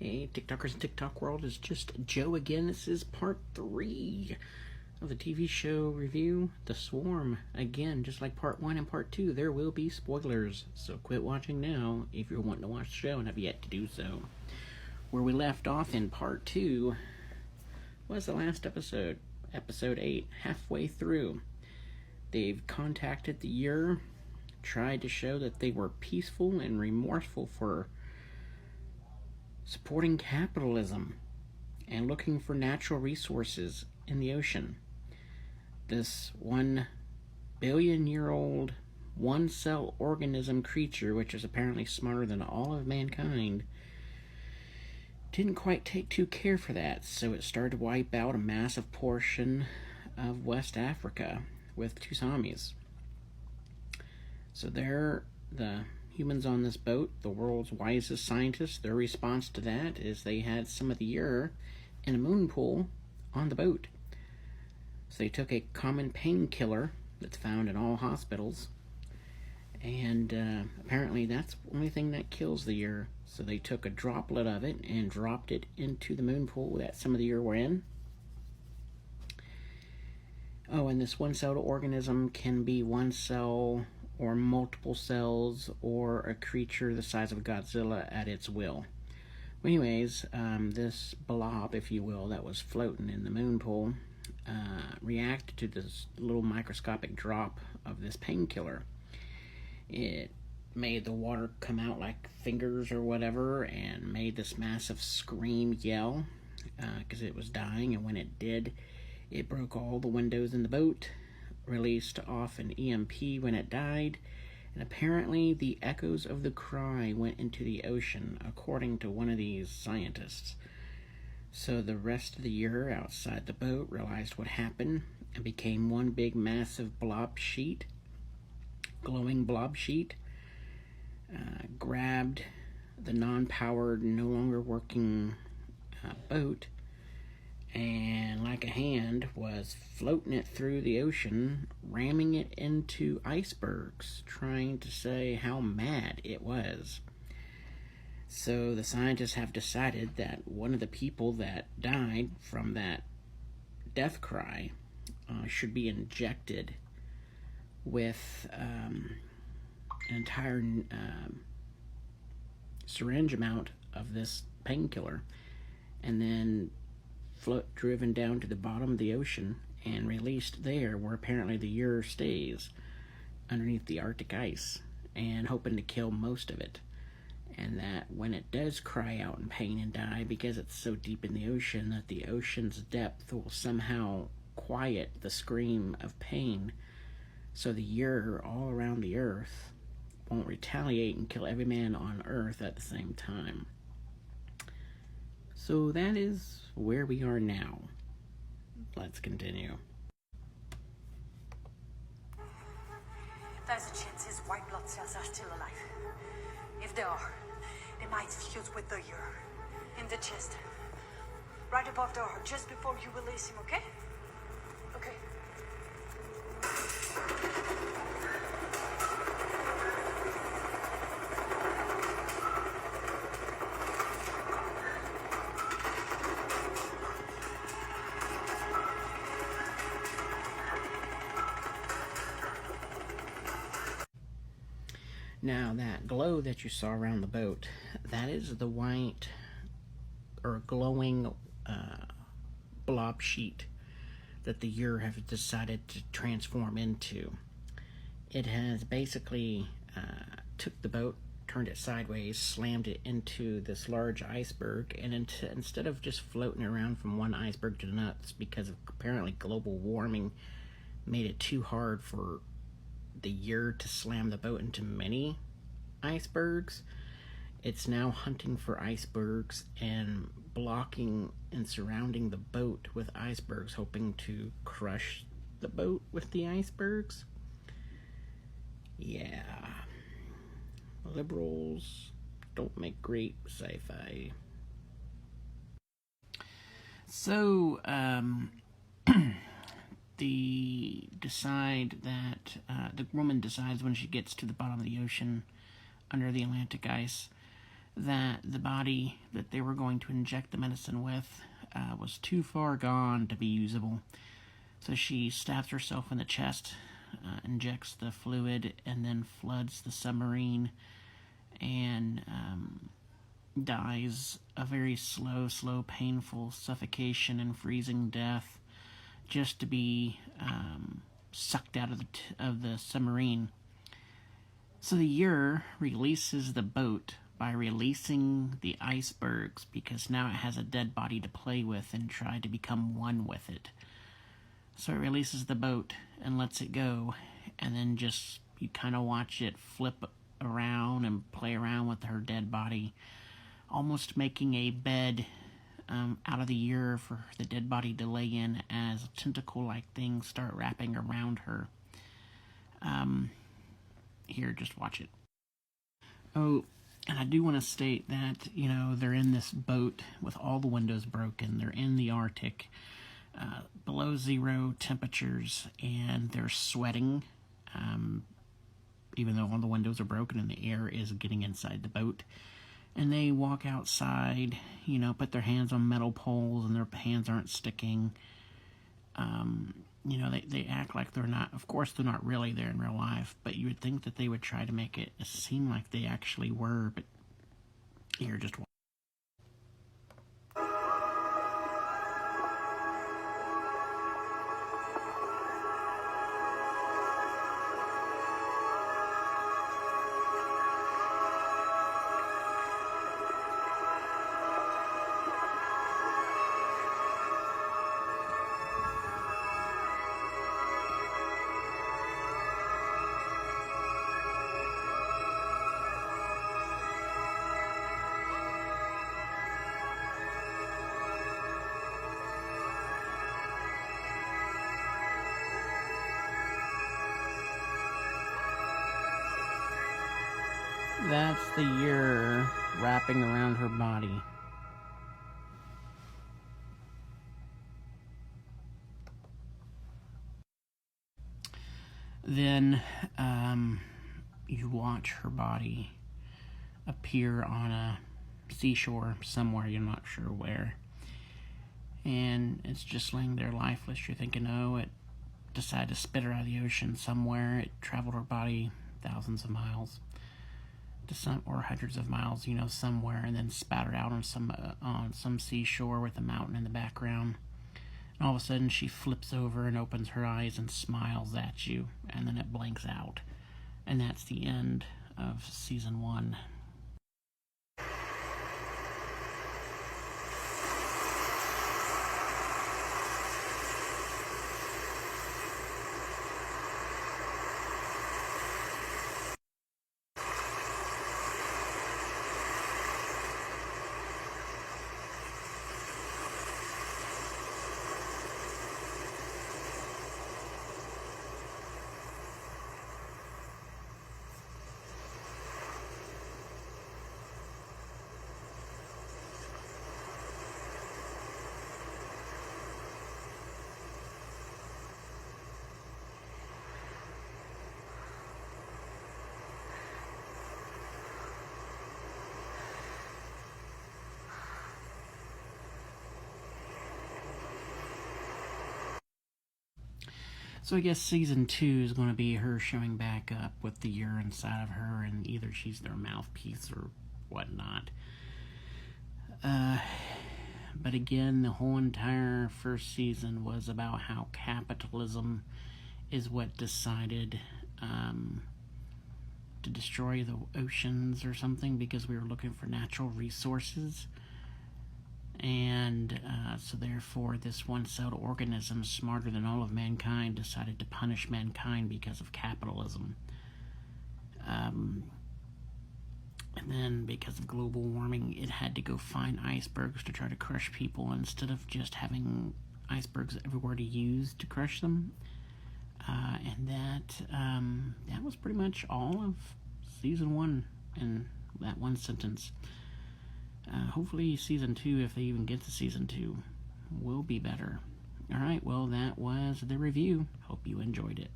Hey, TikTokers and TikTok world, it's just Joe again. This is part 3 of the TV show review, The Swarm. Again, just like part 1 and part 2, there will be spoilers, so quit watching now if you're wanting to watch the show and have yet to do so. Where we left off in part 2 was the last episode, episode 8, halfway through. They've contacted the Year, tried to show that they were peaceful and remorseful for supporting capitalism and looking for natural resources in the ocean. This 1 billion-year-old one-cell organism creature, which is apparently smarter than all of mankind, didn't quite take too care for that, so it started to wipe out a massive portion of West Africa with tsunamis. So they're the humans on this boat, the world's wisest scientists. Their response to that is they had some of the Year in a moon pool on the boat. So they took a common painkiller that's found in all hospitals, and apparently that's the only thing that kills the Year. So they took a droplet of it and dropped it into the moon pool that some of the Year were in. Oh, and this one-celled organism can be one cell or multiple cells, or a creature the size of Godzilla at its will. Anyways, this blob, if you will, that was floating in the moon pool, reacted to this little microscopic drop of this painkiller. It made the water come out like fingers or whatever, and made this massive scream yell, because it was dying, and when it did, it broke all the windows in the boat, released off an EMP when it died, and apparently the echoes of the cry went into the ocean, according to one of these scientists. So the rest of the Year outside the boat realized what happened and became one big massive blob sheet, glowing blob sheet, grabbed the non-powered, no longer working boat, and like a hand was floating it through the ocean, ramming it into icebergs, trying to say how mad it was. So the scientists have decided that one of the people that died from that death cry should be injected with an entire syringe amount of this painkiller, and then driven down to the bottom of the ocean and released there, where apparently the Year stays underneath the Arctic ice, and hoping to kill most of it. And that when it does cry out in pain and die, because it's so deep in the ocean, that the ocean's depth will somehow quiet the scream of pain, so the Year all around the earth won't retaliate and kill every man on earth at the same time. So that is where we are now. Let's continue. There's a chance his white blood cells are still alive. If they are, they might fuse with the Year in the chest, right above the heart, just before you release him, okay? Okay. Now, that glow that you saw around the boat, that is the white or glowing blob sheet that the Year have decided to transform into. It has basically took the boat, turned it sideways, slammed it into this large iceberg, and instead of just floating around from one iceberg to the next, because of apparently global warming made it too hard for the Year to slam the boat into many icebergs, it's now hunting for icebergs and blocking and surrounding the boat with icebergs, hoping to crush the boat with the icebergs. Yeah, liberals don't make great sci-fi. So the woman decides when she gets to the bottom of the ocean under the Atlantic ice that the body that they were going to inject the medicine with was too far gone to be usable. So she stabs herself in the chest, injects the fluid, and then floods the submarine and dies a very slow, painful suffocation and freezing death, just to be sucked out of the submarine. So the Ur releases the boat by releasing the icebergs, because now it has a dead body to play with and try to become one with it. So it releases the boat and lets it go, and then just you kind of watch it flip around and play around with her dead body, almost making a bed out of the Ur for the dead body to lay in as tentacle-like things start wrapping around her. Here, just watch it. Oh, and I do want to state that, they're in this boat with all the windows broken. They're in the Arctic, below zero temperatures, and they're sweating, even though all the windows are broken and the air is getting inside the boat. And they walk outside, put their hands on metal poles and their hands aren't sticking. They act like they're not, of course they're not really there in real life, but you would think that they would try to make it seem like they actually were, but here, just watch. That's the Ur wrapping around her body. Then you watch her body appear on a seashore somewhere, you're not sure where. And it's just laying there lifeless. You're thinking, oh, it decided to spit her out of the ocean somewhere. It traveled her body thousands of miles. Or hundreds of miles, somewhere, and then spat her out on some seashore with a mountain in the background. And all of a sudden, she flips over and opens her eyes and smiles at you, and then it blanks out. And that's the end of season 1. So I guess season 2 is going to be her showing back up with the Ur inside of her, and either she's their mouthpiece or whatnot. But again, the whole entire first season was about how capitalism is what decided to destroy the oceans or something, because we were looking for natural resources. And so therefore this one-celled organism, smarter than all of mankind, decided to punish mankind because of capitalism. And then because of global warming, it had to go find icebergs to try to crush people instead of just having icebergs everywhere to use to crush them. And that was pretty much all of season 1 in that one sentence. Hopefully season 2, if they even get to season 2, will be better. Alright, well, that was the review. Hope you enjoyed it.